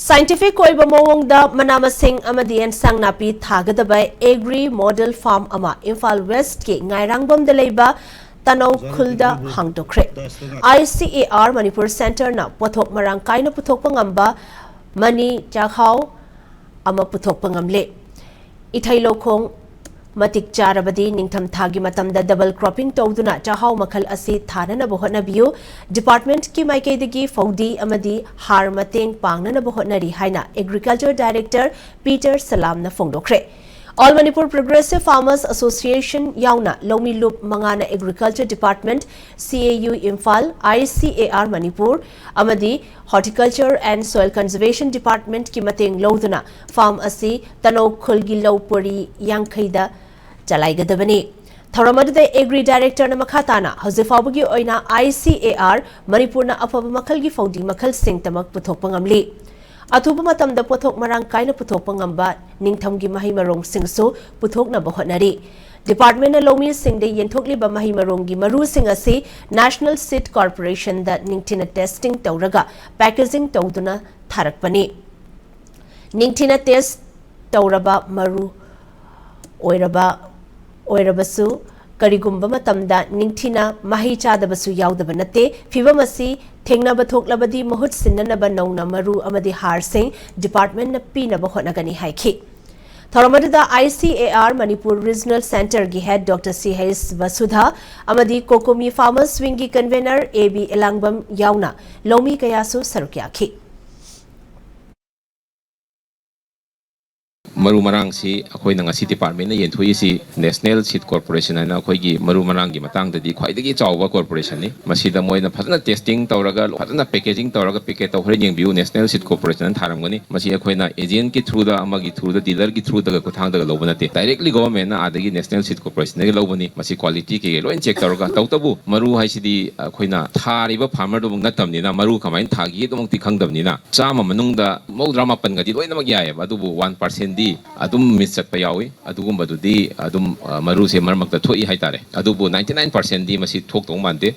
Scientific oiba mawongda manamasing amadi ensang napi thagadabai Agri model farm ama Imphal West ki ngairangbam da leiba Tanoukhul da hangdokre. ICAR Manipur Center na pothok marang kaina puthok pangamba mani chakhau ama puthok pangamle. Ithai lokhong matik charabadi ningtham thagi matamda double cropping tawduna chahau makhal asi thanana bohna biu department ki maikaidagi faudi amadi har mateng pangnana bohnari haina agriculture director Peter Salam na fongdokre. All Manipur Progressive Farmers Association yauna lomi loop mangana agriculture department CAU Imphal ICAR Manipur amadi horticulture and soil conservation department ki mateng loduna farm asi Tanoukhul gi lopuri yankhaida Jalaigadabani. Thoramada Agri Director na Makhatana, Hosefabagi Oina ICAR, Manipur na Apaba Makalgi Fodi Makal Sing Tamak Puthok Pangamli. Atuba matam da Puthok Marang Kaina Puthok Pangamba, Ningtamgi Mahimarong Singso, Puthok na Bohonari. Department na Lomi Sing de Yentokli ba Mahimarongi Maru Singasi, National Seed Corporation that Ningtina testing Tauraga, packaging Tauduna Tharakpani. Ningtina test Tauraba Maru Oirabasu, Karigumba Matamda, Ningtina, Mahi Chadabasu Yaudabanate, Fibamasi, Tengna Batok Labadi, Mohut Sinanaba Nona Maru Amadi Har Singh, Department na Pina Bahonagani Haiki. Thoramada ICAR Manipur Regional Center gi head Dr. C.H. Vasudha, Amadi Kokomi Farmers Wingi Convener AB Elangbam Yauna, Lomi Kayasu Sarukyaki. Maru marang si ako'y ngasi department na yentuyi si National Seed Corporation na ako'y gi maru marang gi matang dadi khwaidagi chawba corporation ni masida moi na phajana testing tawraga phajana packaging tawraga packet taw hore jeng National Seed Corporation tharamgani masi ako'y na agent ki through da amagi through da dealer ki through da kuthang da lobana te directly government na adagi National Seed Corporation na lobani masi quality ki loin check tawraga tawtabu maru haisidi ako'y na thariba farmer do natam ni na maru kamain thagi domong ti khangdam ni na chama manungda maudra mapan ga di loin na magyaya adubu 1% di adum misat payawi adugum badudi adum maru se marmak ta thoi haitare adubu 99% di masi thok tong mande